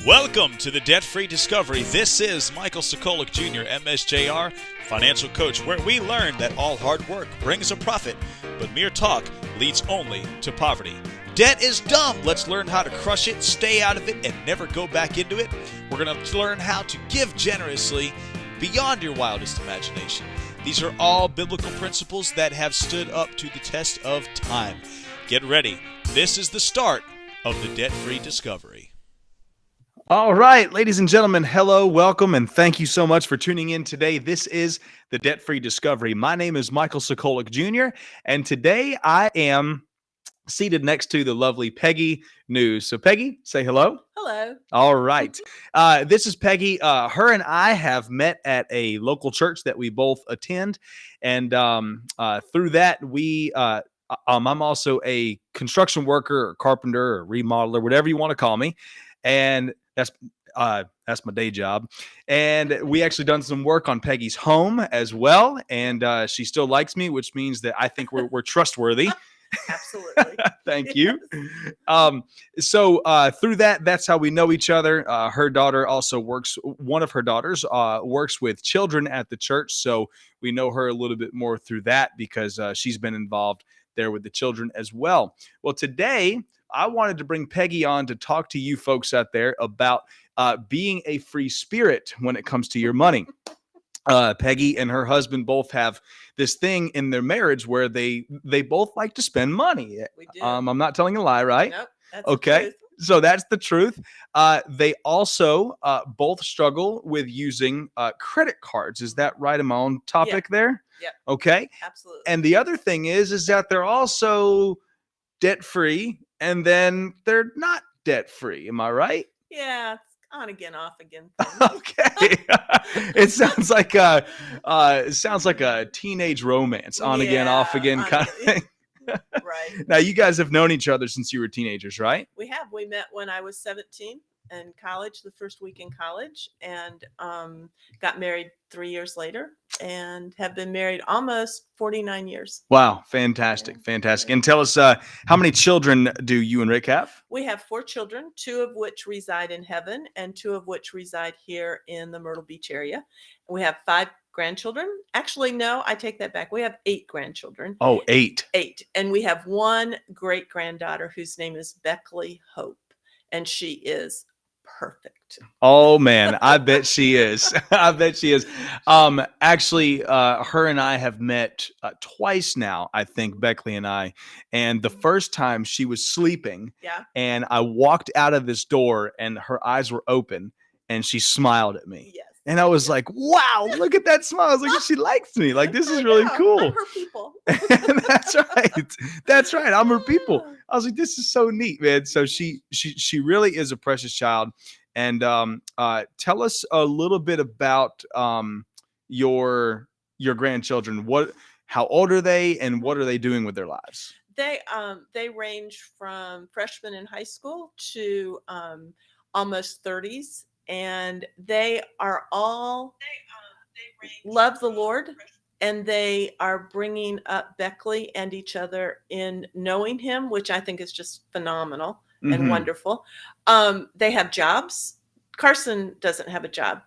Welcome to the Debt-Free Discovery. This is Michael Sokolik Jr., MSJR, financial coach, where we learn that all hard work brings a profit, but mere talk leads only to poverty. Debt is dumb. Let's learn how to crush it, stay out of it, and never go back into it. We're going to learn how to give generously beyond your wildest imagination. These are all biblical principles that have stood up to the test of time. Get ready. This is the start of the Debt-Free Discovery. All right, ladies and gentlemen, hello, welcome, and thank you so much for tuning in today. This is the Debt-Free Discovery. My name is Michael Sokolik Jr., and today I am seated next to the lovely Peggy News. So Peggy, say hello. Hello. All right. This is Peggy. Her and I have met at a local church that we both attend, and through that, I'm also a construction worker or carpenter or remodeler, whatever you want to call me, and that's my day job. And we actually done some work on Peggy's home as well. And she still likes me, which means that I think we're trustworthy. Absolutely. Thank you. So through that, that's how we know each other. Her daughter also one of her daughters works with children at the church. So we know her a little bit more through that because she's been involved there with the children as well. Well, today, I wanted to bring Peggy on to talk to you folks out there about being a free spirit when it comes to your money. Peggy and her husband both have this thing in their marriage where they both like to spend money. We do. I'm not telling a lie, right? Nope. That's Okay. the truth. So that's the truth. They also both struggle with using credit cards. Is that right? Am I on topic there? Yep. Okay. Absolutely. And the other thing is that they're also debt-free, and then they're not debt-free. Am I right? Yeah, it's on again, off again. Okay. It sounds like a teenage romance, on again, off again kind of thing. Right. Now, you guys have known each other since you were teenagers, right? We have. We met when I was 17 in college, the first week in college, and got married 3 years later and have been married almost 49 years. Wow. Fantastic. Yeah. Fantastic. And tell us, how many children do you and Rick have? We have 4 children, 2 of which reside in heaven and 2 of which reside here in the Myrtle Beach area. We have 5 grandchildren. Actually, no, I take that back. We have 8 grandchildren. Oh, 8. 8. And we have 1 great granddaughter whose name is Meetckley Hope. And she is perfect. Oh man, I bet she is. I bet she is. Actually, her and I have met twice now, I think, Beckley and I. And the first time she was sleeping, Yeah. and I walked out of this door and her eyes were open and she smiled at me. Yes. And I was like, wow, look at that smile. I was like, she likes me. Like, this is really cool. I'm her people. That's right. That's right. I'm her people. I was like, this is so neat, man. So she really is a precious child. And tell us a little bit about your grandchildren. How old are they, and what are they doing with their lives? They range from freshmen in high school to almost 30s, and they are all love the Lord, and they are bringing up Beckley and each other in knowing Him, which I think is just phenomenal and wonderful. They have jobs. Carson doesn't have a job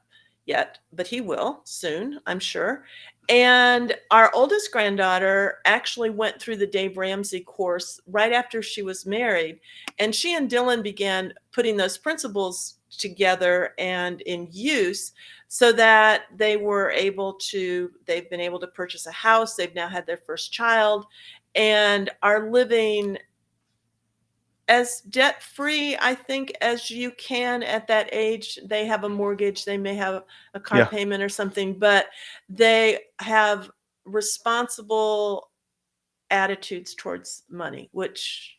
yet, but he will soon, I'm sure. And our oldest granddaughter actually went through the Dave Ramsey course right after she was married. And she and Dylan began putting those principles together and in use so that they've been able to purchase a house. They've now had their first child and are living as debt-free, I think, as you can at that age. They have a mortgage. They may have a car payment or something, but they have responsible attitudes towards money, which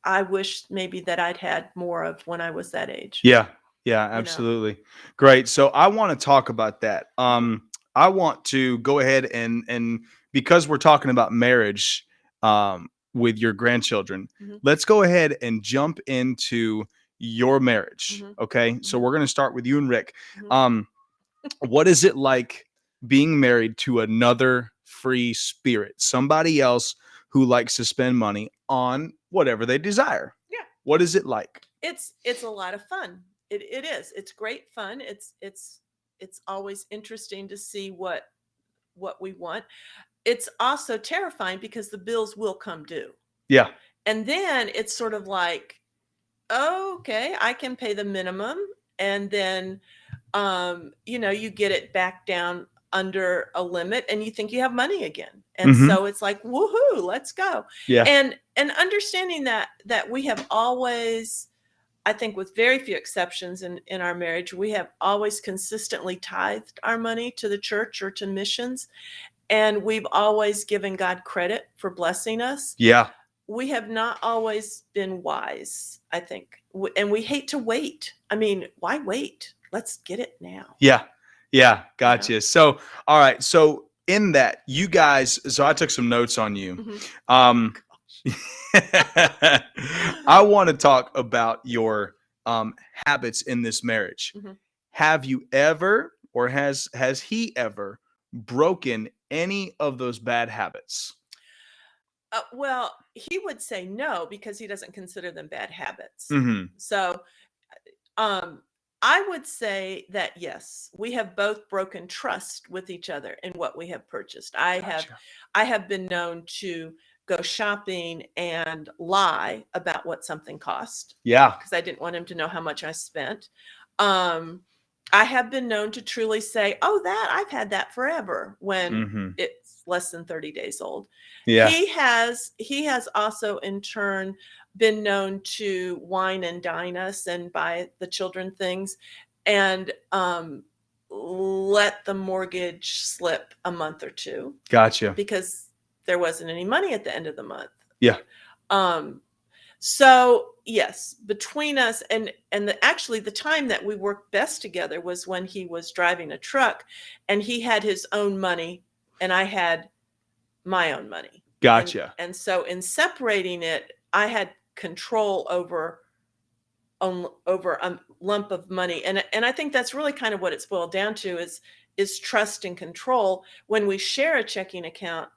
I wish maybe that I'd had more of when I was that age. Yeah, absolutely. Great. So I want to talk about that. I want to go ahead and because we're talking about marriage, with your grandchildren, let's go ahead and jump into your marriage. Okay. So we're going to start with you and Rick. What is it like being married to another free spirit, somebody else who likes to spend money on whatever they desire? Yeah. What is it like? It's a lot of fun. It is. It's great fun. It's always interesting to see what we want. It's also terrifying because the bills will come due. Yeah. And then it's sort of like, okay, I can pay the minimum, and then you get it back down under a limit and you think you have money again. And so it's like, woohoo, let's go. Yeah. And understanding that we have always, I think with very few exceptions in our marriage, we have always consistently tithed our money to the church or to missions. And we've always given God credit for blessing us. Yeah. We have not always been wise, I think. And we hate to wait. I mean, why wait? Let's get it now. Yeah. Yeah. Gotcha. So, all right. So in that, you guys, so I took some notes on you. I want to talk about your habits in this marriage. Have you ever, or has he ever broken any of those bad habits? Well, he would say no, because he doesn't consider them bad habits. So I would say that, yes, we have both broken trust with each other in what we have purchased. I have been known to go shopping and lie about what something cost. Yeah. Because I didn't want him to know how much I spent. I have been known to truly say, oh, I've had that forever, when it's less than 30 days old. Yeah. He has also in turn been known to wine and dine us and buy the children things, and let the mortgage slip a month or two. Gotcha. Because there wasn't any money at the end of the month. Yeah. So yes, between us and actually the time that we worked best together was when he was driving a truck and he had his own money and I had my own money. Gotcha. And so in separating it, I had control over a lump of money. And I think that's really kind of what it's boiled down to is trust and control. When we share a checking account,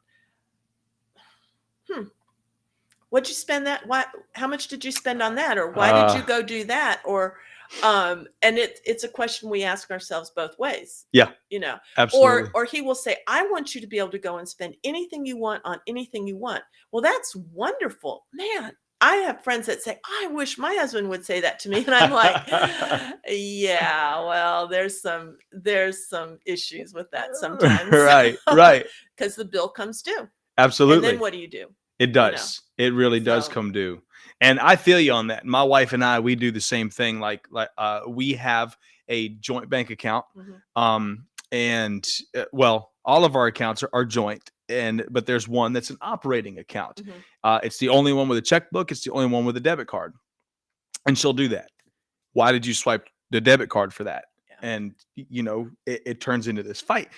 what'd you spend that? How much did you spend on that? Or why did you go do that? Or, and it's a question we ask ourselves both ways. Yeah. Absolutely. Or he will say, I want you to be able to go and spend anything you want on anything you want. Well, that's wonderful, man. I have friends that say, I wish my husband would say that to me. And I'm like, yeah, well, there's some issues with that sometimes. Right. Because the bill comes due. Absolutely. And then what do you do? It does. It really does come due. And I feel you on that. My wife and I, we do the same thing. Like we have a joint bank account. And well, all of our accounts are joint, but there's one that's an operating account. It's the only one with a checkbook. It's the only one with a debit card. And she'll do that. Why did you swipe the debit card for that? Yeah. And it turns into this fight.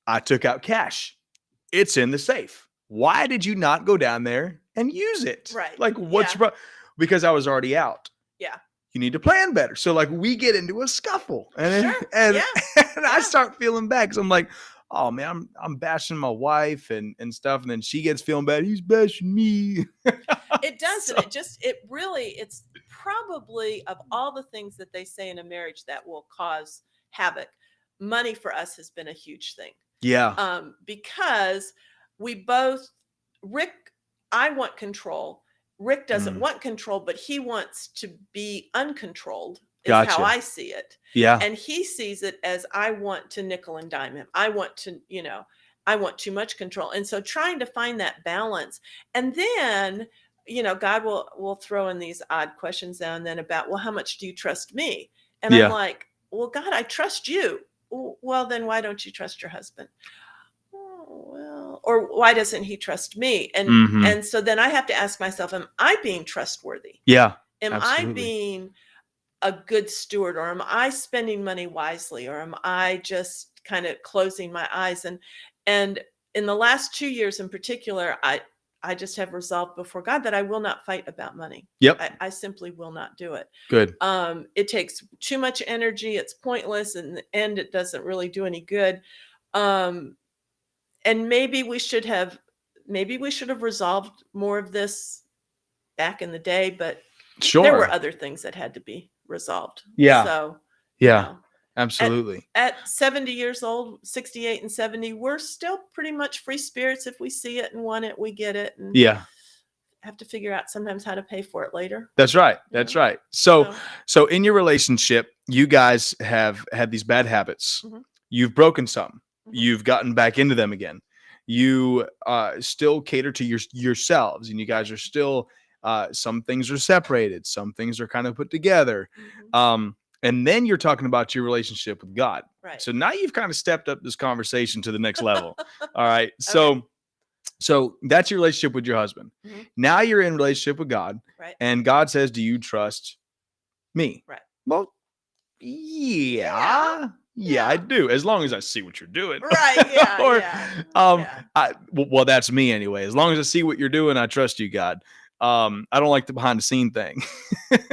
I took out cash. It's in the safe. Why did you not go down there and use it? Right. Like, what's your problem? Because I was already out. Yeah. You need to plan better. So like we get into a scuffle and I start feeling bad because I'm like, oh man, I'm bashing my wife and stuff. And then she gets feeling bad. He's bashing me. It does. And it's probably of all the things that they say in a marriage that will cause havoc, money for us has been a huge thing. Yeah. Because we both, I want control. Rick doesn't want control, but he wants to be uncontrolled, is how I see it. Yeah. And he sees it as I want to nickel and dime him. I want to, I want too much control. And so trying to find that balance. And then, God will throw in these odd questions now and then about, well, how much do you trust me? And I'm like, well, God, I trust you. Well, then why don't you trust your husband? Well, or why doesn't he trust me? And so then I have to ask myself, am I being trustworthy? Yeah. Am I being a good steward, or am I spending money wisely, or am I just kind of closing my eyes? And in the last 2 years in particular, I just have resolved before God that I will not fight about money. Yep. I simply will not do it. Good. It takes too much energy. It's pointless. In the end, it doesn't really do any good. And maybe we should have resolved more of this back in the day, but there were other things that had to be resolved. Yeah. So, Yeah. you know, Absolutely. at 70 years old, 68 and 70, we're still pretty much free spirits. If we see it and want it, we get it, and Yeah. have to figure out sometimes how to pay for it later. That's right. you That's know? right. So, So, so in your relationship, you guys have had these bad habits. Mhm. You've broken some. Mhm. You've gotten back into them again. You still cater to yourselves, and you guys are still. Some things are separated. Some things are kind of put together. Mhm. And then you're talking about your relationship with God. Right. So now you've kind of stepped up this conversation to the next level. All right. Okay. So that's your relationship with your husband. Mhm. Now you're in relationship with God, Right. and God says, "Do you trust me?" Right. Well, yeah, I Yeah. do. As long as I see what you're doing. Right. Yeah. Or, Yeah. well, that's me anyway. As long as I see what you're doing, I trust you, God. I don't like the behind the scene thing,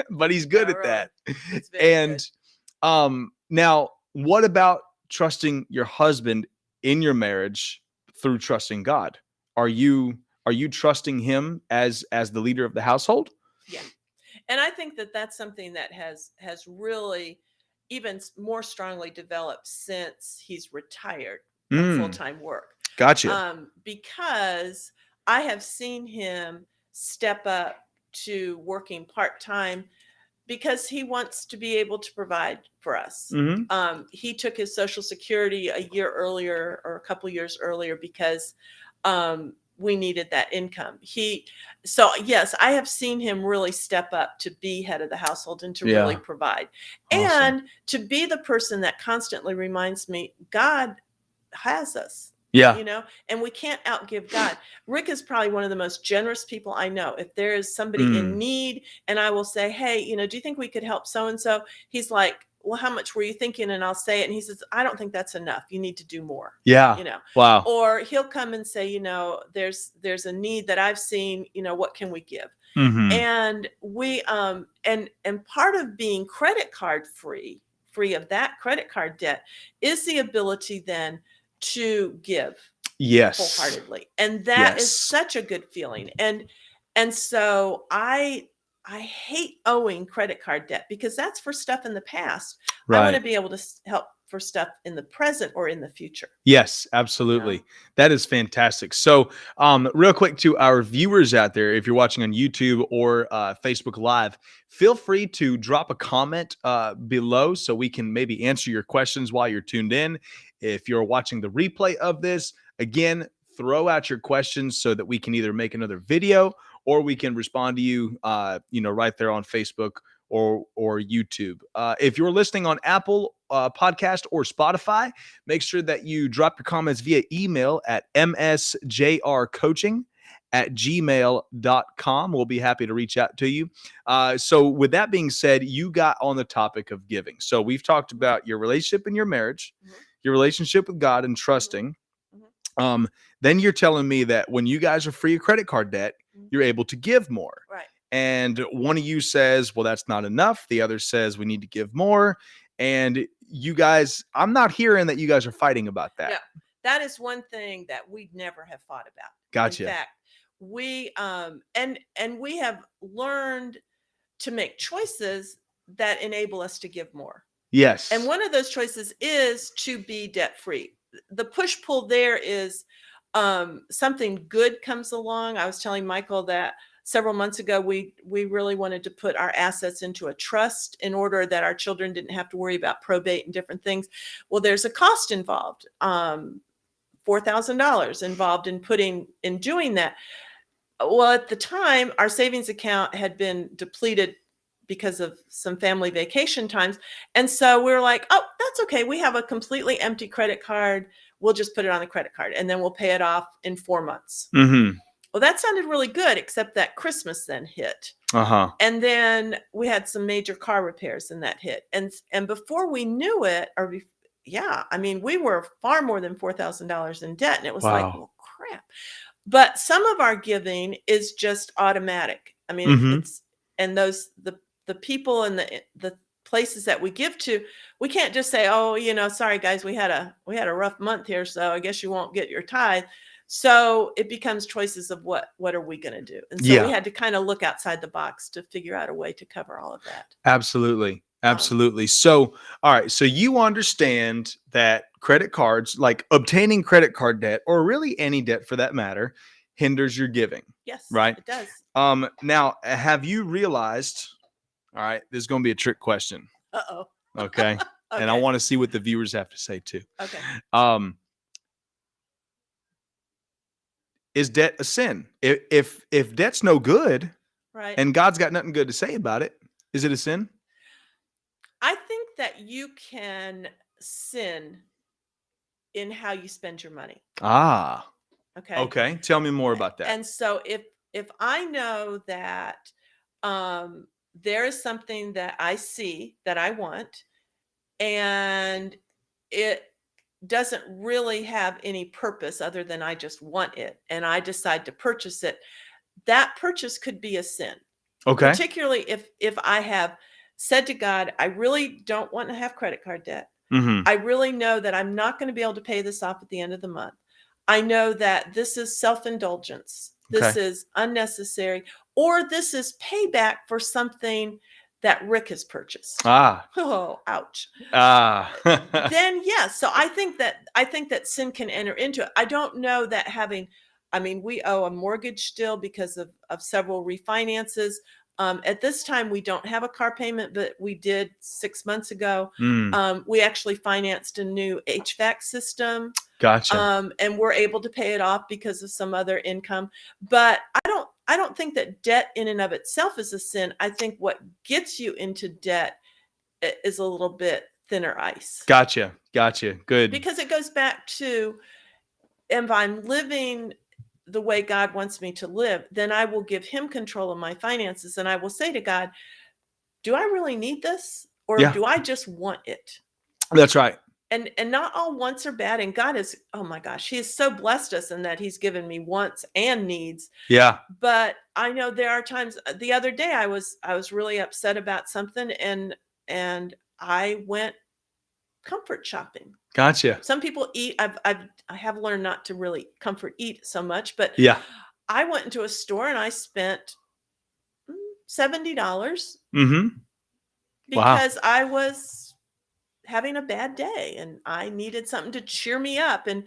but He's good No, at really. that. It's very And good. now, what about trusting your husband in your marriage through trusting God? Are you trusting Him as the leader of the household? Yeah. And I think that that's something that has really even more strongly developed since he's retired from Mm, full-time work. gotcha. Because I have seen him step up to working part-time because he wants to be able to provide for us. Hmm. He took his Social Security a year earlier or a couple years earlier because we needed that income. So yes, I have seen him really step up to be head of the household and to really Yeah. provide, Awesome. and to be the person that constantly reminds me God has us. Yeah. And we can't outgive God. Rick is probably one of the most generous people I know. If there is somebody in need and I will say, hey, do you think we could help so and so? He's like, well, how much were you thinking? And I'll say it. And he says, I don't think that's enough. You need to do more. Yeah. Wow. Or he'll come and say, there's a need that I've seen, what can we give? Hmm. And we and part of being credit card free of that credit card debt is the ability then to give Yes. wholeheartedly, and that is Yes. such a good feeling. And so I hate owing credit card debt because that's for stuff in the past. I want to Right. be able to help for stuff in the present or in the future. Yes, absolutely. That is fantastic. So, real quick to our viewers out there, if you're watching on YouTube or Facebook Live, feel free to drop a comment below so we can maybe answer your questions while you're tuned in. If you're watching the replay of this, again, throw out your questions so that we can either make another video or we can respond to you, right there on Facebook or YouTube. If you're listening on Apple Podcast or Spotify, make sure that you drop your comments via email at msjrcoaching@gmail.com. We'll be happy to reach out to you. So with that being said, you got on the topic of giving. So we've talked about your relationship in your marriage, your relationship with God and trusting. Then you're telling me that when you guys are free of credit card debt, you're able to give more. Right. And one of you says, well, that's not enough. The other says we need to give more. And you guys, I'm not hearing that you guys are fighting about that. Yeah, that is one thing that we never have fought about. Gotcha. In fact, we and we have learned to make choices that enable us to give more. Yes. And one of those choices is to be debt free. The push pull there is something good comes along. I was telling Michael that several months ago, we really wanted to put our assets into a trust in order that our children didn't have to worry about probate and different things. Well, there's a cost involved, $4,000 involved in doing that. Well, at the time, our savings account had been depleted because of some family vacation times. And so we were like, oh, that's okay. We have a completely empty credit card. We'll just put it on the credit card and then we'll pay it off in 4 months. Mm-hmm. Well, that sounded really good, except that Christmas then hit. And then we had some major car repairs and that hit. And before we knew it, we were far more than $4,000 in debt. And it was like, well, crap. But some of our giving is just automatic. I mean, it's, and the people and the places that we give to, we can't just say, oh, sorry guys, we had a rough month here, so I guess you won't get your tithe. So it becomes choices of what are we going to do? And so we had to kind of look outside the box to figure out a way to cover all of that. Absolutely. Absolutely. So, all right. So you understand that credit cards, like obtaining credit card debt, or really any debt for that matter, hinders your giving. Yes, right? It does. Now, have you realized, all right, this is going to be a trick question. Uh-oh. Okay. And I want to see what the viewers have to say too. Okay. Is debt a sin? If debt's no good, right, and God's got nothing good to say about it, is it a sin? I think that you can sin in how you spend your money. Ah. Okay. Okay. Tell me more about that. And so if I know that there is something that I see that I want, and it doesn't really have any purpose other than I just want it, and I decide to purchase it, that purchase could be a sin. Okay. Particularly if I have said to God, I really don't want to have credit card debt. Mm-hmm. I really know that I'm not going to be able to pay this off at the end of the month. I know that this is self-indulgence. This is unnecessary, or this is payback for something that Rick has purchased. Ah. Oh, ouch. Then yes. So I think that sin can enter into it. I don't know that we owe a mortgage still because of several refinances. At this time, we don't have a car payment, but we did 6 months ago. We actually financed a new HVAC system. Gotcha. And we're able to pay it off because of some other income. But I don't think that debt in and of itself is a sin. I think what gets you into debt is a little bit thinner ice. Gotcha. Good. Because it goes back to, if I'm living the way God wants me to live, then I will give him control of my finances. And I will say to God, do I really need this? Or do I just want it? That's right. And not all wants are bad. And God is, oh my gosh, he has so blessed us in that he's given me wants and needs. Yeah. But I know there are times. The other day I was really upset about something, and I went comfort shopping. Gotcha. Some people eat. I have learned not to really comfort eat so much, but I went into a store and I spent $70. Mm-hmm. Because I was having a bad day and I needed something to cheer me up, and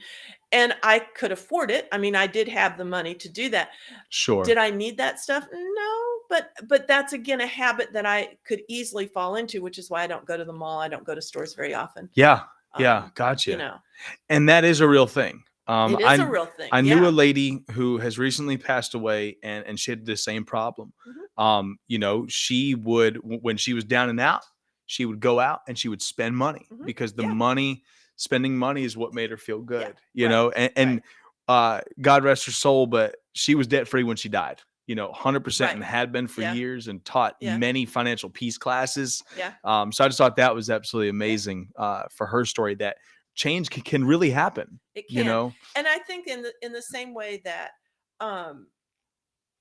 I could afford it. I mean, I did have the money to do that. Sure. Did I need that stuff? No, but that's again a habit that I could easily fall into, which is why I don't go to the mall. I don't go to stores very often. Yeah. Gotcha. And that is a real thing. It is a real thing. I knew a lady who has recently passed away, and she had the same problem. Mm-hmm. She would, when she was down and out, she would go out and she would spend money because spending money is what made her feel good, and God rest her soul, but she was debt free when she died, 100%, and had been for years, and taught many financial peace classes. So I just thought that was absolutely amazing for her story, that change can really happen. It can. And I think in the same way that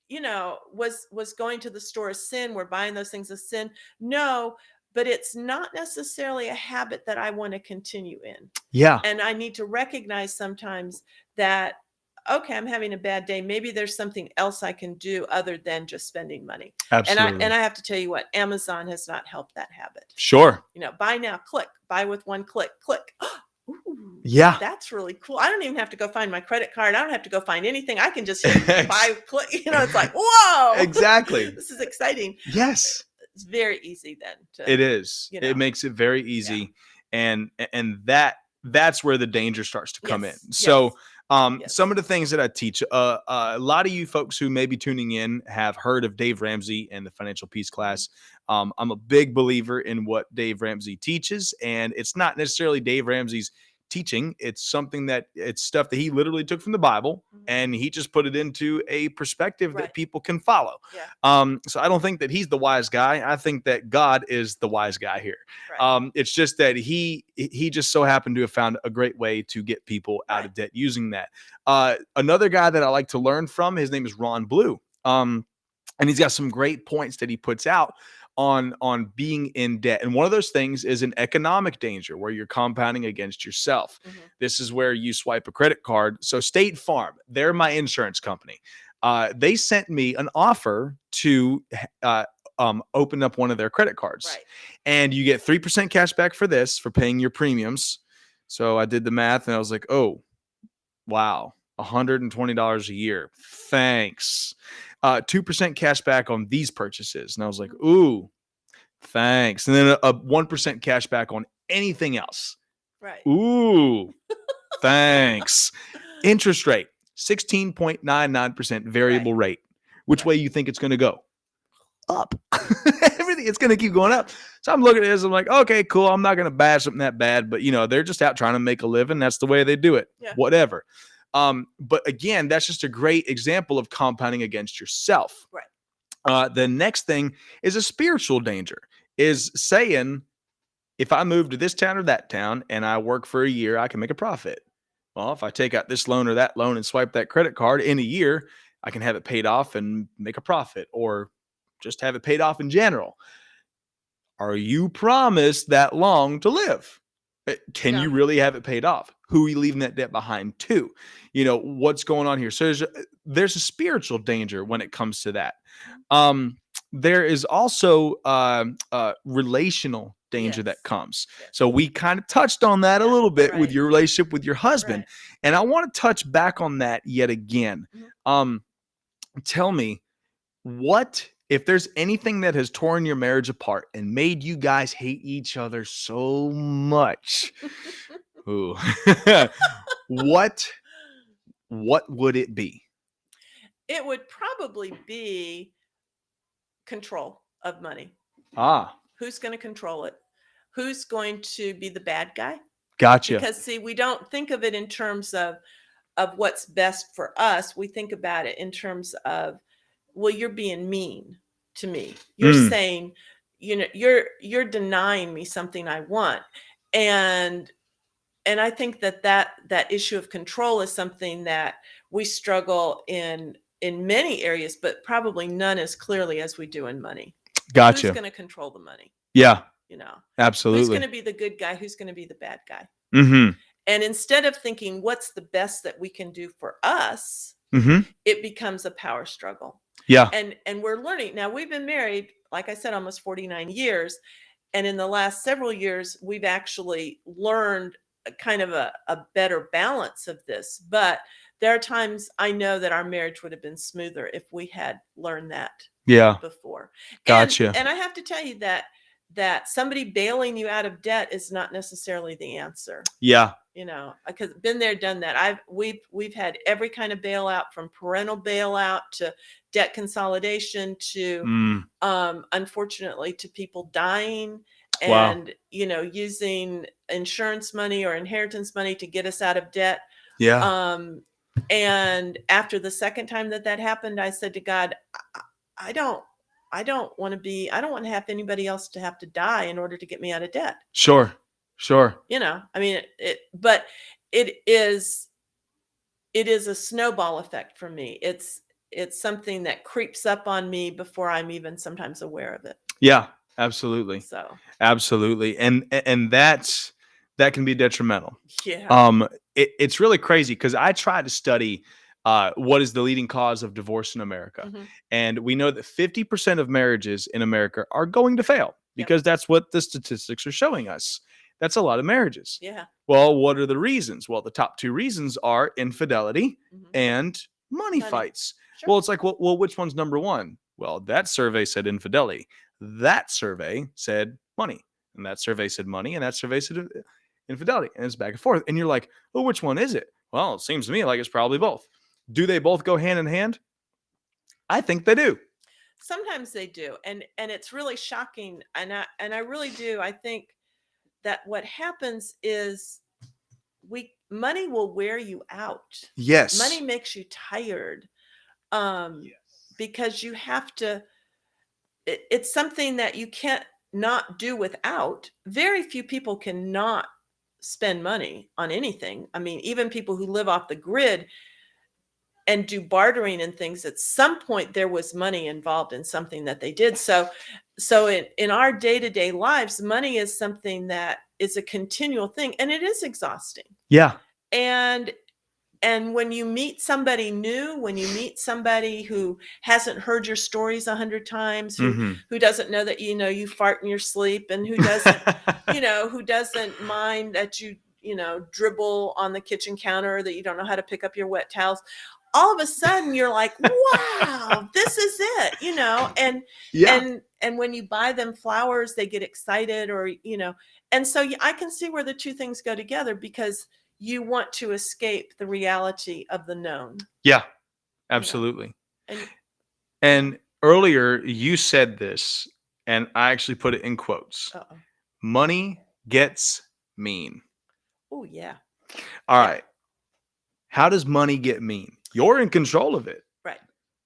was going to the store a sin, we're buying those things a sin. No, but it's not necessarily a habit that I want to continue in. Yeah. And I need to recognize sometimes that, okay, I'm having a bad day. Maybe there's something else I can do other than just spending money. Absolutely. And I have to tell you what, Amazon has not helped that habit. Sure. Buy now, click, buy with one click. Ooh, yeah, that's really cool. I don't even have to go find my credit card. I don't have to go find anything. I can just buy, click. It's like, whoa, exactly. This is exciting. Yes. It's very easy then. It is. It makes it very easy. Yeah. And that's where the danger starts to come in. So some of the things that I teach, a lot of you folks who may be tuning in have heard of Dave Ramsey and the Financial Peace class. I'm a big believer in what Dave Ramsey teaches, and it's not necessarily Dave Ramsey's teaching. It's stuff that he literally took from the Bible, and he just put it into a perspective that people can follow. So I don't think that he's the wise guy. I think that God is the wise guy here. It's just that he just so happened to have found a great way to get people out of debt using that. Another guy that I like to learn from, his name is Ron Blue. And he's got some great points that he puts out on being in debt. And one of those things is an economic danger where you're compounding against yourself. Mhm. This is where you swipe a credit card. So State Farm, they're my insurance company. They sent me an offer to open up one of their credit cards. Right. And you get 3% cash back for this, for paying your premiums. So I did the math and I was like, oh, wow, $120 a year. Thanks. 2% cash back on these purchases. And I was like, ooh, thanks. And then a 1% cash back on anything else. Right. Ooh, thanks. Interest rate, 16.99% variable rate. Which way you think it's going to go? Up. Everything, it's going to keep going up. So I'm looking at this. I'm like, okay, cool. I'm not going to bash something that bad, but they're just out trying to make a living. That's the way they do it. Yeah. Whatever. But again, that's just a great example of compounding against yourself. Right. The next thing is a spiritual danger, is saying, if I move to this town or that town and I work for a year, I can make a profit. Well, if I take out this loan or that loan and swipe that credit card in a year, I can have it paid off and make a profit, or just have it paid off in general. Are you promised that long to live? Can you really have it paid off? Who are you leaving that debt behind to? What's going on here? So there's a spiritual danger when it comes to that. There is also relational danger that comes. So we kind of touched on that a little bit with your relationship with your husband. And I want to touch back on that yet again. Tell me, what if there's anything that has torn your marriage apart and made you guys hate each other so much? Ooh. What would it be? It would probably be control of money. Who's going to control it? Who's going to be the bad guy? Gotcha. Because see, we don't think of it in terms of what's best for us. We think about it in terms of, well, you're being mean to me. You're saying, you're denying me something I want. And I think that issue of control is something that we struggle in many areas, but probably none as clearly as we do in money. Gotcha. Who's going to control the money? Yeah. Absolutely. Who's going to be the good guy? Who's going to be the bad guy? Mm-hmm. And instead of thinking what's the best that we can do for us, it becomes a power struggle. Yeah. And we're learning. Now, we've been married, like I said, almost 49 years. And in the last several years, we've actually learned kind of a better balance of this. But there are times I know that our marriage would have been smoother if we had learned that before. Gotcha. And I have to tell you that somebody bailing you out of debt is not necessarily the answer. Yeah. Because been there, done that. We've had every kind of bailout, from parental bailout to debt consolidation to unfortunately to people dying and using insurance money or inheritance money to get us out of debt. Yeah. And after the second time that happened, I said to God, I don't want to have anybody else to have to die in order to get me out of debt. Sure. I mean, but it is a snowball effect for me. It's something that creeps up on me before I'm even sometimes aware of it. Yeah, absolutely. So absolutely. And that can be detrimental. Yeah. It's really crazy because I tried to study what is the leading cause of divorce in America. And we know that 50% of marriages in America are going to fail because that's what the statistics are showing us. That's a lot of marriages. Yeah. Well, what are the reasons? Well, the top two reasons are infidelity and money fights. Sure. Well, it's like, well, which one's number one? Well, that survey said infidelity. That survey said money. And that survey said money. And that survey said infidelity. And it's back and forth. And you're like, well, which one is it? Well, it seems to me like it's probably both. Do they both go hand in hand? I think they do. Sometimes they do. And it's really shocking. And I really do. I think that what happens is money will wear you out. Yes. Money makes you tired. Because you have to, it's something that you can't not do without. Very few people cannot spend money on anything. I mean, even people who live off the grid and do bartering and things, at some point there was money involved in something that they did. So So in our day-to-day lives, money is something that is a continual thing, and it is exhausting. Yeah. And when you meet somebody new, when you meet somebody who hasn't heard your stories 100 times, who doesn't know that, you fart in your sleep, and who doesn't, who doesn't mind that you dribble on the kitchen counter, that you don't know how to pick up your wet towels, all of a sudden you're like, wow, this is it, and Yeah. and when you buy them flowers, they get excited, or and so I can see where the two things go together, because you want to escape the reality of the known. Yeah, absolutely. And And earlier you said this, and I actually put it in quotes. Money gets mean. Oh, yeah. All right. How does money get mean? You're in control of it. Right.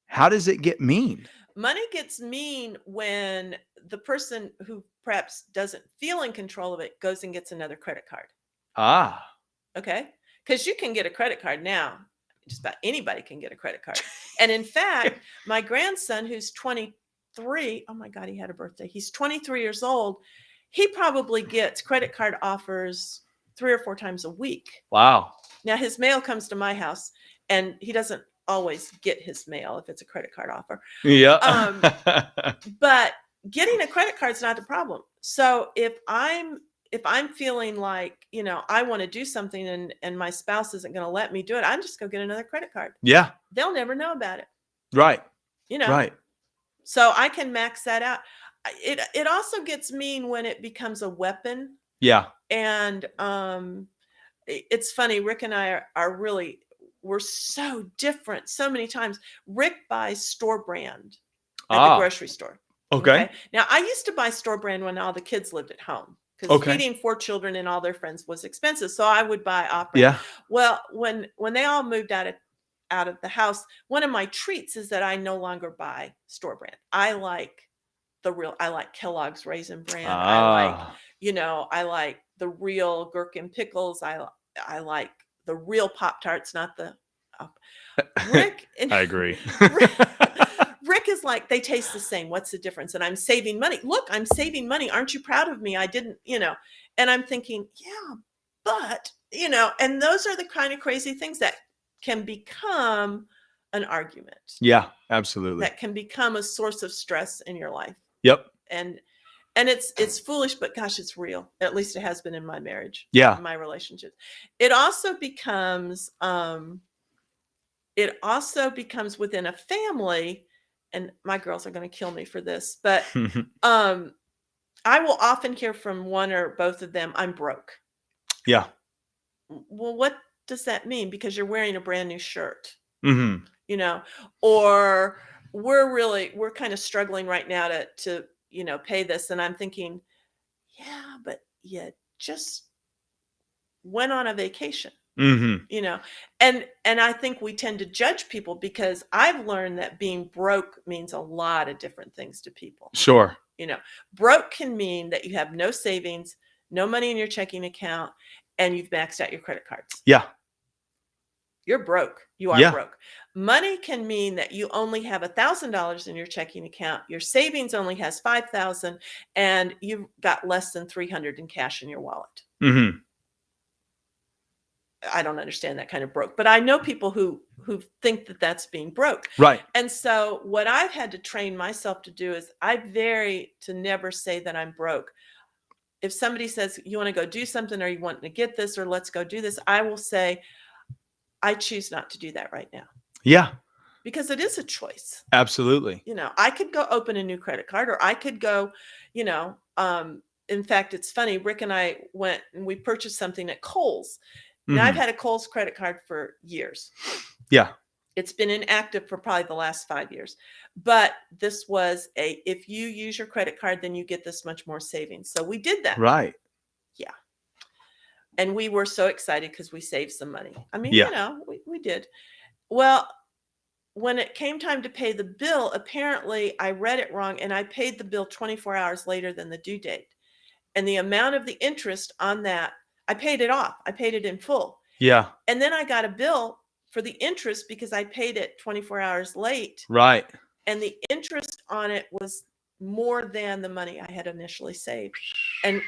How does it get mean? Money gets mean when the person who perhaps doesn't feel in control of it goes and gets another credit card. Ah. Okay. Because you can get a credit card now. Just about anybody can get a credit card. And in fact, my grandson, who's 23, oh my God, he had a birthday. He's 23 years old. He probably gets credit card offers 3 or 4 times a week. Wow. Now his mail comes to my house, and he doesn't always get his mail if it's a credit card offer. Yeah. But getting a credit card is not the problem. So if I'm feeling like, I want to do something, and my spouse isn't going to let me do it, I just go get another credit card. Yeah. They'll never know about it. Right. Right. So I can max that out. It also gets mean when it becomes a weapon. Yeah. And it's funny. Rick and I we're so different so many times. Rick buys store brand at the grocery store. Okay. Now, I used to buy store brand when all the kids lived at home, because feeding 4 children and all their friends was expensive. So I would buy off brand. Yeah. Well, when they all moved out of the house, one of my treats is that I no longer buy store brand. I like Kellogg's Raisin Bran. I like the real gherkin pickles. I like the real Pop-Tarts, not the Rick. And I agree. Rick is like, they taste the same. What's the difference? And I'm saving money. Look, I'm saving money. Aren't you proud of me? I didn't, and I'm thinking, yeah, but, and those are the kind of crazy things that can become an argument. Yeah, absolutely. That can become a source of stress in your life. Yep. And it's foolish, but gosh, it's real. At least it has been in my marriage. Yeah. In my relationship. It also becomes within a family, and my girls are going to kill me for this, but I will often hear from one or both of them, I'm broke. Yeah. Well, what does that mean? Because you're wearing a brand new shirt. Or we're kind of struggling right now to pay this. And I'm thinking, yeah, but you just went on a vacation. And I think we tend to judge people, because I've learned that being broke means a lot of different things to people. Sure. Broke can mean that you have no savings, no money in your checking account, and you've maxed out your credit cards. Yeah. You're broke. You are broke. Money can mean that you only have $1,000 in your checking account. Your savings only has $5,000, and you've got less than $300 in cash in your wallet. I don't understand that kind of broke, but I know people who think that that's being broke. Right. And so what I've had to train myself to do is to never say that I'm broke. If somebody says, you want to go do something, or you want to get this, or let's go do this, I will say, I choose not to do that right now. Yeah. Because it is a choice. Absolutely. I could go open a new credit card, or I could go, in fact, it's funny. Rick and I went and we purchased something at Kohl's. Now, I've had a Kohl's credit card for years. Yeah. It's been inactive for probably the last 5 years. But this was if you use your credit card, then you get this much more savings. So we did that. Right. Yeah. And we were so excited because we saved some money. I mean, we did. Well, when it came time to pay the bill, apparently I read it wrong, and I paid the bill 24 hours later than the due date. And the amount of the interest on that, I paid it off. I paid it in full. Yeah. And then I got a bill for the interest, because I paid it 24 hours late. Right. And the interest on it was more than the money I had initially saved. And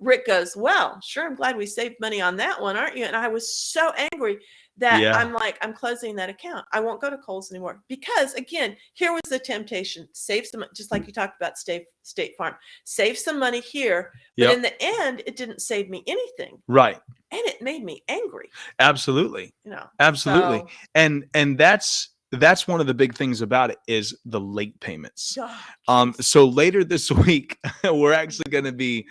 Rick goes, well, sure, I'm glad we saved money on that one, aren't you? And I was so angry that Yeah. I'm like, I'm closing that account. I won't go to Kohl's anymore. Because again, here was the temptation. Save some, just like you talked about State Farm. Save some money here. But Yep. in the end, it didn't save me anything. Right. And it made me angry. Absolutely. You know. Absolutely. So, And that's one of the big things about it is the late payments. geez. So later this week, we're actually going to be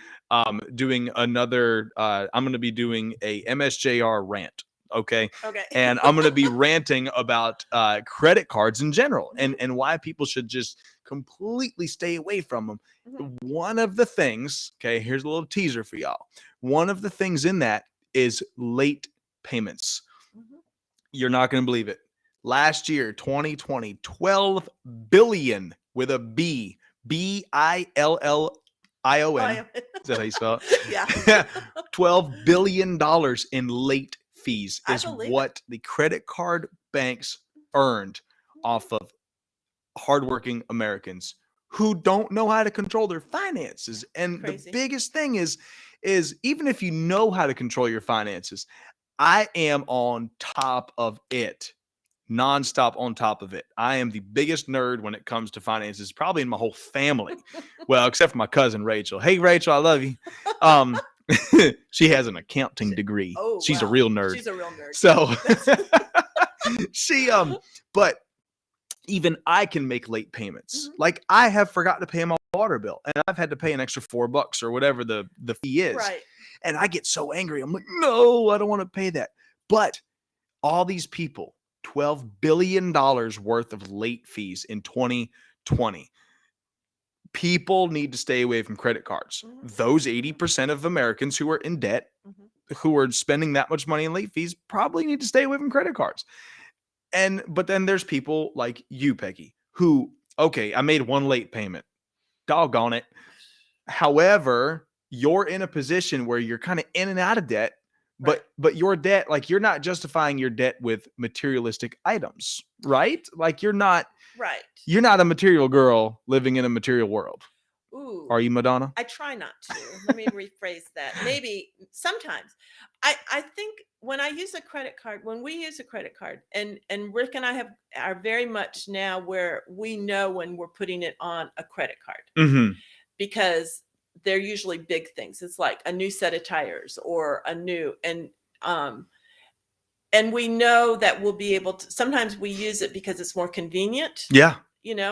doing another I'm going to be doing a MSJR rant. Okay. Okay. And I'm going to be ranting about credit cards in general and why people should just completely stay away from them. Mhm. One of the things, okay, here's a little teaser for y'all. One of the things in that is late payments. Mhm. You're not going to believe it. Last year, 2020, 12 billion with a B, Billion. Is that how you spell it? Yeah. $12 billion in late fees I is believe what the credit card banks earned off of hardworking Americans who don't know how to control their finances. And Crazy. the biggest thing is even if you know how to control your finances, I am on top of it. Nonstop on top of it. I am the biggest nerd when it comes to finances, probably in my whole family. Well, except for my cousin Rachel. Hey Rachel, I love you. She has an accounting degree. Oh, She's a wow. real nerd. She's a real nerd. So she but even I can make late payments. Mhm. Like I have forgotten to pay my water bill and I've had to pay an extra $4 or whatever the fee is. Right. And I get so angry. I'm like, no, I don't want to pay that. But all these people, $12 billion worth of late fees in 2020. People need to stay away from credit cards. Mhm. Those 80% of Americans who are in debt, Mhm. who are spending that much money in late fees, probably need to stay away from credit cards. But then there's people like you, Peggy, who, okay, I made one late payment. Doggone it. However, you're in a position where you're kind of in and out of debt. But your debt, like you're not justifying your debt with materialistic items, right? Like you're not Right. a material girl living in a material world. Ooh. Are you, Madonna? I try not to. Let me rephrase that. Maybe sometimes. I think when I use a credit card, when we use a credit card, and Rick and I are very much now where we know when we're putting it on a credit card Mm-hmm. because they're usually big things. It's like a new set of tires or a new and we know that we'll be able to. Sometimes we use it because it's more convenient. Yeah.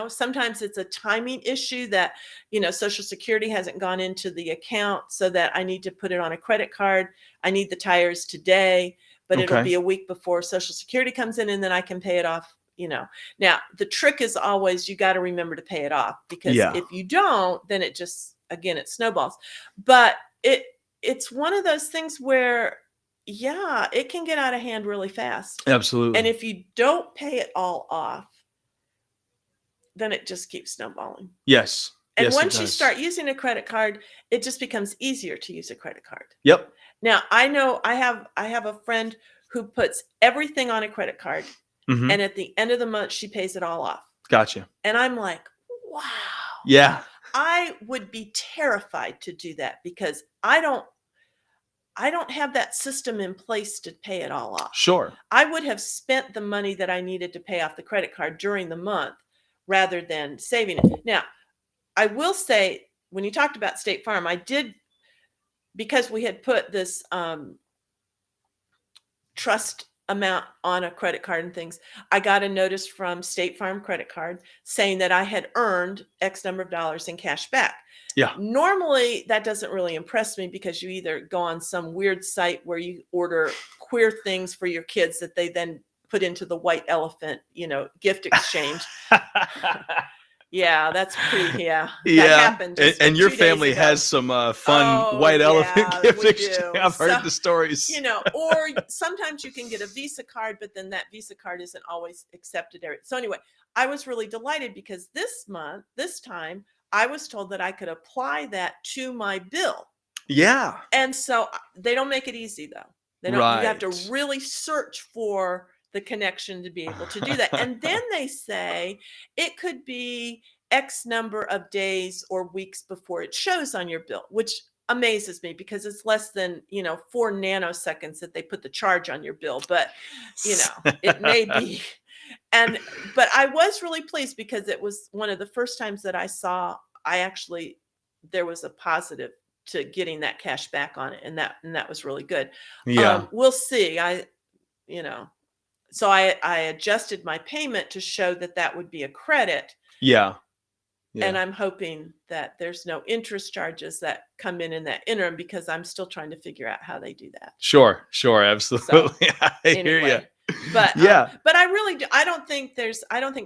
Sometimes it's a timing issue that, Social Security hasn't gone into the account so that I need to put it on a credit card. I need the tires today, but it'll Okay. be a week before Social Security comes in and then I can pay it off, Now, the trick is always you got to remember to pay it off because Yeah. if you don't, then it just, again, it snowballs. But it's one of those things where, yeah, it can get out of hand really fast. Absolutely. And if you don't pay it all off, then it just keeps snowballing. Yes. And Yes, it once you does. start using a credit card, it just becomes easier to use a credit card. Yep. Now, I know I have a friend who puts everything on a credit card, Mm-hmm. and at the end of the month, she pays it all off. Gotcha. And I'm like, wow. Yeah. I would be terrified to do that because I don't have that system in place to pay it all off. Sure. I would have spent the money that I needed to pay off the credit card during the month rather than saving it. Now, I will say, when you talked about State Farm, I did, because we had put this trust amount on a credit card and things, I got a notice from State Farm credit card saying that I had earned X number of dollars in cash back. Yeah. Normally, that doesn't really impress me because you either go on some weird site where you order queer things for your kids that they then put into the white elephant, gift exchange. Yeah, that's pretty. Yeah, Yeah. That happened. And your 2 days family ago. has some fun white elephant gift we exchange. do. I've heard the stories. Or sometimes you can get a Visa card, but then that Visa card isn't always accepted. So anyway, I was really delighted because this time, I was told that I could apply that to my bill. Yeah. And so they don't make it easy though. They don't. You have to really search for the connection to be able to do that. And then they say it could be X number of days or weeks before it shows on your bill, which amazes me because it's less than, 4 nanoseconds that they put the charge on your bill, but it may be. But I was really pleased because it was one of the first times that there was a positive to getting that cash back on it. And that was really good. Yeah. We'll see. So I adjusted my payment to show that would be a credit. Yeah. And I'm hoping that there's no interest charges that come in that interim because I'm still trying to figure out how they do that. Sure. Absolutely. So, I hear you. But yeah. But I really do. I don't think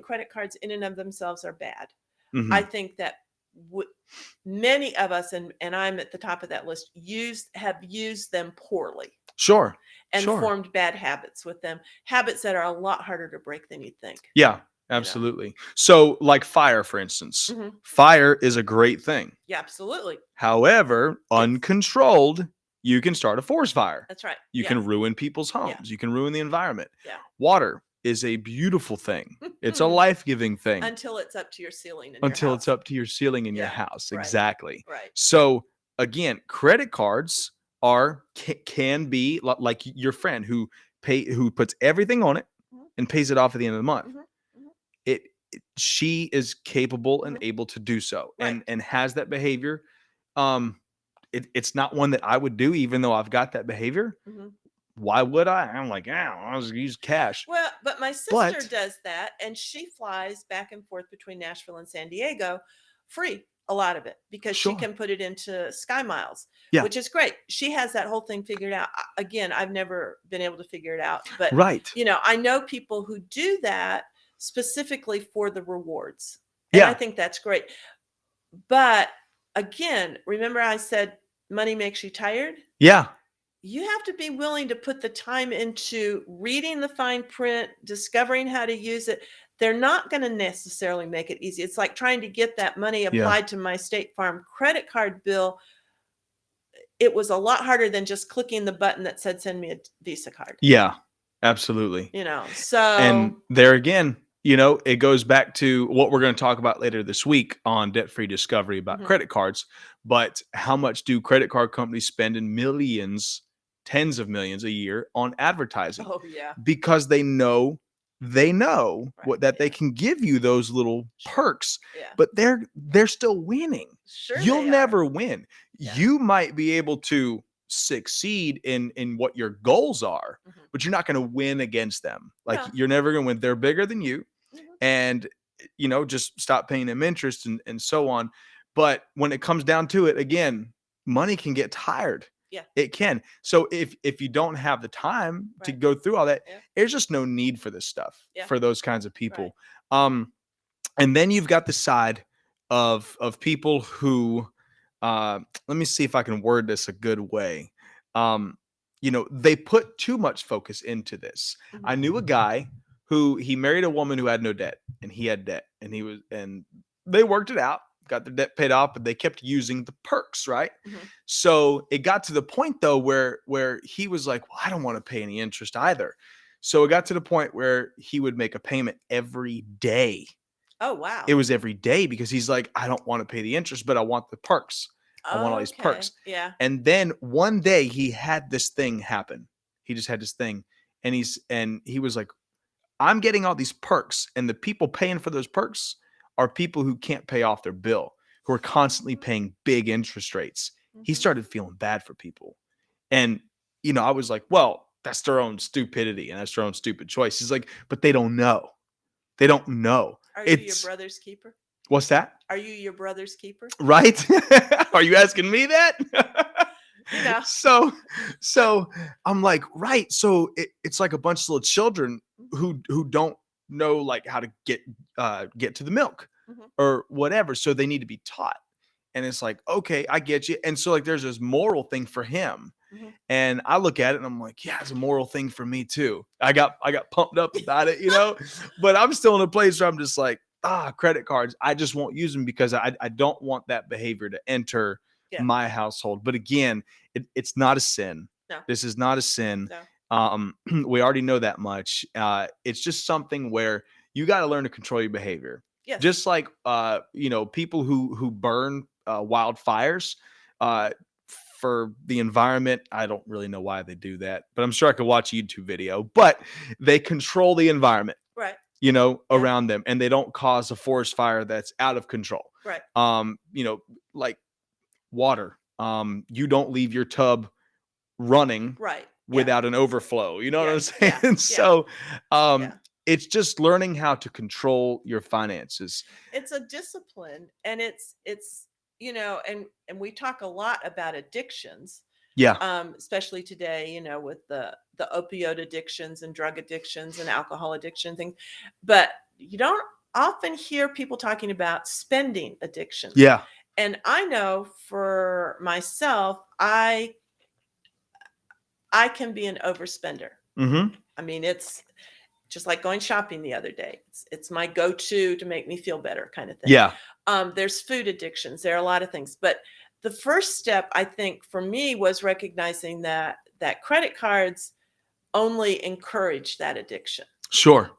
credit cards in and of themselves are bad. Mhm. I think that many of us, and I'm at the top of that list, have used them poorly. Sure. And formed bad habits with them. Habits that are a lot harder to break than you'd think. Yeah. Absolutely. So like fire, for instance, fire is a great thing. Yeah, absolutely. However, uncontrolled, you can start a forest fire. That's right. You can ruin people's homes. Yeah. You can ruin the environment. Yeah. Water is a beautiful thing. It's a life-giving thing. Until it's up to your ceiling in Until your house. it's up to your ceiling in your house. Right. Exactly. Right. So again, credit cards can be like your friend who puts everything on it and pays it off at the end of the month. She is capable and able to do so, and has that behavior. It's not one that I would do, even though I've got that behavior. Why would I? I'm like, I'll just use cash. Well, but my sister does that, and she flies back and forth between Nashville and San Diego free, a lot of it, because she can put it into Sky Miles, which is great. She has that whole thing figured out. Again, I've never been able to figure it out, but I know people who do that specifically for the rewards. And I think that's great. But again, remember I said money makes you tired? Yeah. You have to be willing to put the time into reading the fine print, discovering how to use it. They're not going to necessarily make it easy. It's like trying to get that money applied to my State Farm credit card bill. It was a lot harder than just clicking the button that said, send me a Visa card. Yeah, absolutely. And there again, it goes back to what we're going to talk about later this week on Debt-Free Discovery about credit cards. But how much do credit card companies spend in millions, tens of millions a year on advertising? Oh, yeah. Because they know that they can give you those little perks, but they're still winning. Sure, you'll never win. You might be able to succeed in what your goals are, but you're not going to win against them. Like you're never going to win. They're bigger than you, and just stop paying them interest and so on. But when it comes down to it, again, money can get tired. Yeah, it can. So if you don't have the time to go through all that, there's just no need for this stuff for those kinds of people. And then you've got the side of people who, let me see if I can word this a good way. They put too much focus into this. I knew a guy who he married a woman who had no debt, and he had debt, and they worked it out, got their debt paid off, but they kept using the perks, right? So it got to the point though where he was like, well, I don't want to pay any interest either. So it got to the point where he would make a payment every day. Oh, wow. It was every day because he's like, I don't want to pay the interest, but I want the perks. I want all these perks. Yeah. And then one day he had this thing happen. He just had this thing, and he was like, I'm getting all these perks, and the people paying for those perks are people who can't pay off their bill, who are constantly paying big interest rates. He started feeling bad for people. And, I was like, well, that's their own stupidity and that's their own stupid choice. He's like, but they don't know. They don't know. Are you your brother's keeper? What's that? Are you your brother's keeper? Right? Are you asking me that? So I'm like, right. So it's like a bunch of little children who don't know like how to get to the milk or whatever. So they need to be taught. And it's like, okay, I get you. And so like there's this moral thing for him. And I look at it and I'm like, yeah, it's a moral thing for me too. I got pumped up about it, but I'm still in a place where I'm just like, credit cards, I just won't use them because I don't want that behavior to enter my household. But again, it's not a sin. No. This is not a sin. No. We already know that much. It's just something where you got to learn to control your behavior. Yes. Just like people who burn wildfires for the environment. I don't really know why they do that, but I'm sure I could watch a YouTube video. But they control the environment, Right. around them, and they don't cause a forest fire that's out of control. Right. Like water. You don't leave your tub running Right. without an overflow. You know what I'm saying? Yeah. So, Yeah. it's just learning how to control your finances. It's a discipline, and it's and we talk a lot about addictions. Yeah. Especially today, with the opioid addictions and drug addictions and alcohol addiction things. But you don't often hear people talking about spending addictions. Yeah. And I know for myself, I can be an overspender. Mm-hmm. I mean, it's just like going shopping the other day. It's my go-to to make me feel better kind of thing. Yeah. There's food addictions. There are a lot of things. But the first step, I think, for me was recognizing that credit cards only encourage that addiction. Sure.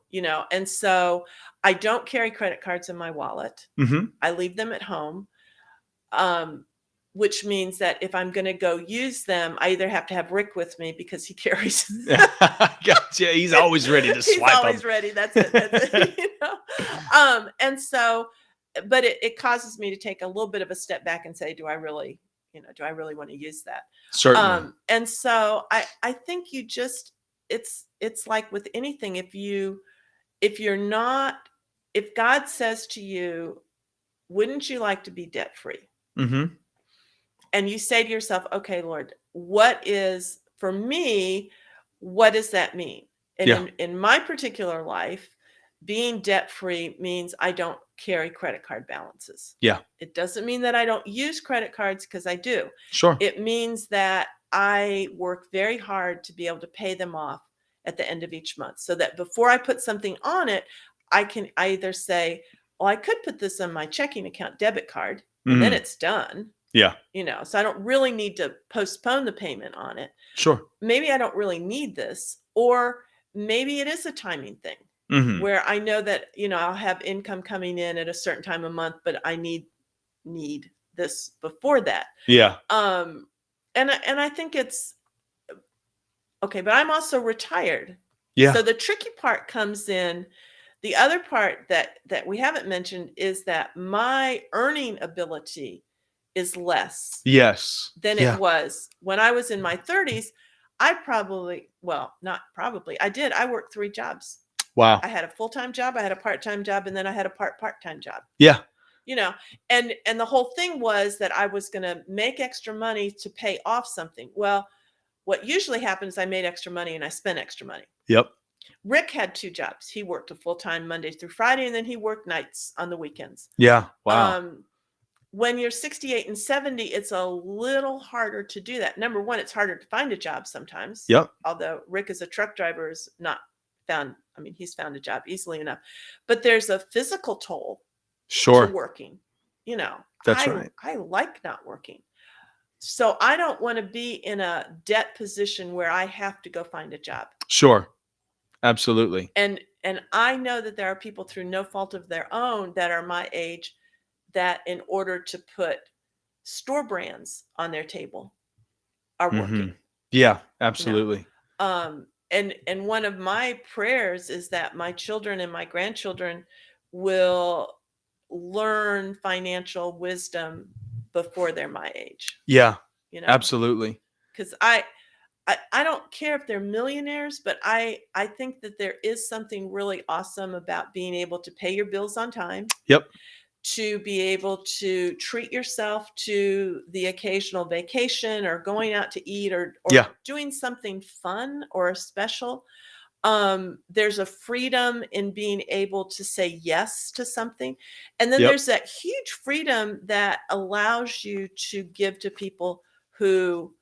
And so I don't carry credit cards in my wallet. Mm-hmm. I leave them at home, which means that if I'm going to go use them, I either have to have Rick with me because he carries. Gotcha. He's always ready to swipe. He's always ready. That's it. And so, but it causes me to take a little bit of a step back and say, do I really want to use that? Certainly. And so I think it's like with anything, if God says to you, wouldn't you like to be debt free? Mm-hmm. And you say to yourself, okay, Lord, what does that mean? And in my particular life, being debt free means I don't carry credit card balances. Yeah. It doesn't mean that I don't use credit cards, because I do. Sure. It means that I work very hard to be able to pay them off at the end of each month, so that before I put something on it, I can either say, well, I could put this on my checking account debit card, and then it's done. Yeah. So I don't really need to postpone the payment on it. Sure. Maybe I don't really need this, or maybe it is a timing thing. Mm-hmm. Where I know that, I'll have income coming in at a certain time of month, but I need this before that. Yeah. And I think it's okay, but I'm also retired. Yeah. So the tricky part comes in. The other part that we haven't mentioned is that my earning ability is less. Yes. Than it was when I was in my 30s. I did. I worked 3 jobs. Wow. I had a full-time job, I had a part-time job, and then I had a part-time job. Yeah. And the whole thing was that I was going to make extra money to pay off something. Well, what usually happens, I made extra money and I spent extra money. Yep. Rick had 2 jobs. He worked a full-time Monday through Friday, and then he worked nights on the weekends. Yeah. Wow. When you're 68 and 70, it's a little harder to do that. Number one, it's harder to find a job sometimes. Yep. Although Rick as a truck driver is not found. I mean, he's found a job easily enough, but there's a physical toll Sure. to working. That's right. I like not working. So I don't want to be in a debt position where I have to go find a job. Sure. Absolutely. And I know that there are people through no fault of their own that are my age that in order to put store brands on their table are working. Yeah, absolutely. And one of my prayers is that my children and my grandchildren will learn financial wisdom before they're my age. Yeah, absolutely. Because I don't care if they're millionaires, but I think that there is something really awesome about being able to pay your bills on time. Yep. To be able to treat yourself to the occasional vacation or going out to eat or doing something fun or special. There's a freedom in being able to say yes to something. And then there's that huge freedom that allows you to give to people who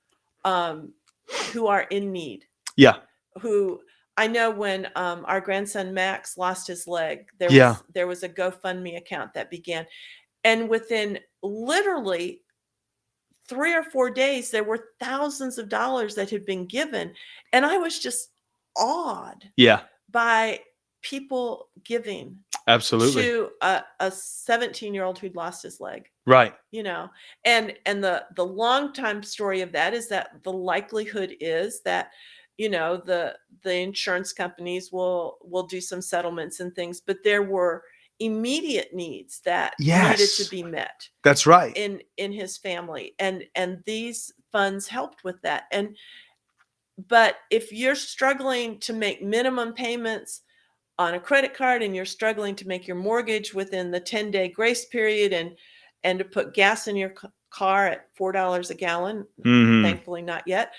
are in need. Yeah. Who I know when our grandson Max lost his leg, there was a GoFundMe account that began. And within literally 3 or 4 days, there were thousands of dollars that had been given. And I was just awed by people giving. Absolutely. to a 17-year-old who'd lost his leg. Right. And the long time story of that is that the likelihood is that the insurance companies will do some settlements and things, but there were immediate needs that needed to be met. That's right. In his family, and these funds helped with that. But if you're struggling to make minimum payments on a credit card, and you're struggling to make your mortgage within the 10-day grace period, and to put gas in your car at $4 a gallon, thankfully not yet,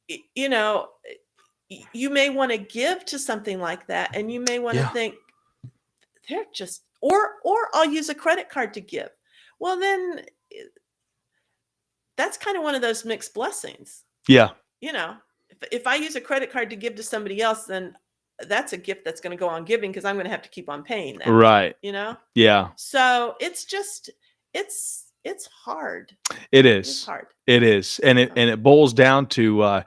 you may want to give to something like that, and you may want to think they're just, or I'll use a credit card to give. Well, then that's kind of one of those mixed blessings. Yeah. If I use a credit card to give to somebody else, then that's a gift that's going to go on giving, because I'm going to have to keep on paying that. Right. Yeah. So it's just, it's hard. It is. It's hard. It is. And it boils down to,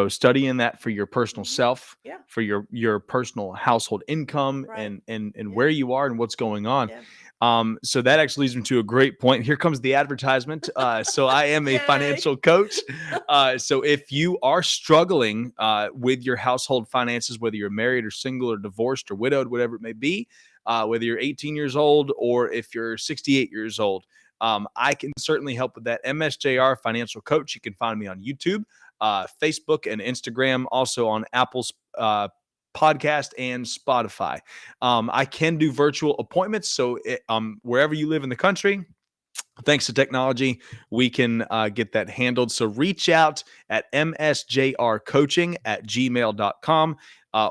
studying that for your personal self, for your personal household income, and where you are and what's going on. So that actually leads me to a great point. Here comes the advertisement. So I am a financial coach. So if you are struggling with your household finances, whether you're married or single or divorced or widowed, whatever it may be, whether you're 18 years old or if you're 68 years old, I can certainly help with that. MSJR Financial Coach. You can find me on YouTube, Facebook, and Instagram, also on Apple's podcast and Spotify. I can do virtual appointments. So wherever you live in the country, thanks to technology, we can get that handled. So reach out at msjrcoaching@gmail.com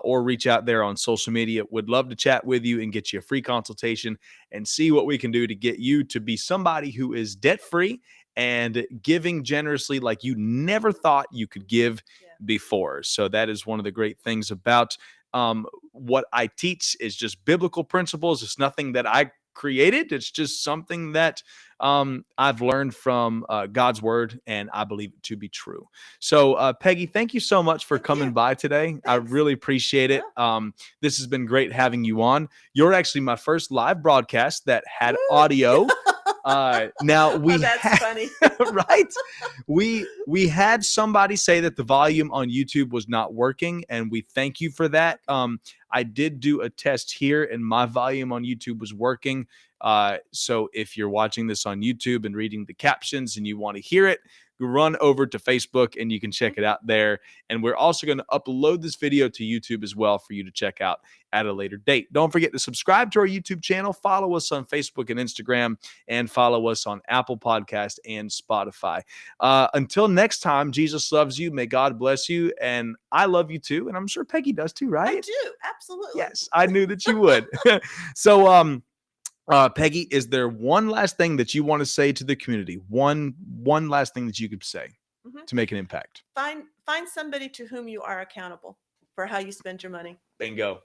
or reach out there on social media. Would love to chat with you and get you a free consultation and see what we can do to get you to be somebody who is debt-free and giving generously like you never thought you could give before. So that is one of the great things about what I teach is just biblical principles. It's nothing that I created. It's just something that I've learned from God's word, and I believe it to be true. So Peggy, thank you so much for coming by today. Thanks. I really appreciate it. This has been great having you on. You're actually my first live broadcast that had audio. Now that's funny. Right? We had somebody say that the volume on YouTube was not working, and we thank you for that. I did do a test here, and my volume on YouTube was working. So if you're watching this on YouTube and reading the captions and you want to hear it, run over to Facebook and you can check it out there. And we're also going to upload this video to YouTube as well for you to check out at a later date. Don't forget to subscribe to our YouTube channel, follow us on Facebook and Instagram, and follow us on Apple Podcast and Spotify. Until next time, Jesus loves you. May God bless you. And I love you too. And I'm sure Peggy does too, right? I do. Absolutely. Yes, I knew that you would. So, Peggy, is there one last thing that you want to say to the community? One last thing that you could say to make an impact? Find somebody to whom you are accountable for how you spend your money. Bingo.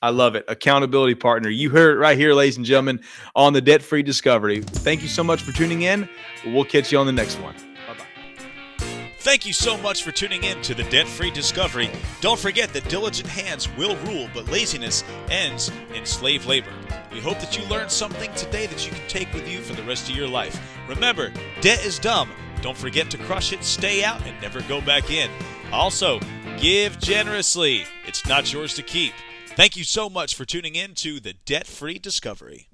I love it. Accountability partner. You heard it right here, ladies and gentlemen, on the Debt Free Discovery. Thank you so much for tuning in. We'll catch you on the next one. Bye-bye. Thank you so much for tuning in to the Debt Free Discovery. Don't forget that diligent hands will rule, but laziness ends in slave labor. We hope that you learned something today that you can take with you for the rest of your life. Remember, debt is dumb. Don't forget to crush it, stay out, and never go back in. Also, give generously. It's not yours to keep. Thank you so much for tuning in to the Debt Free Discovery.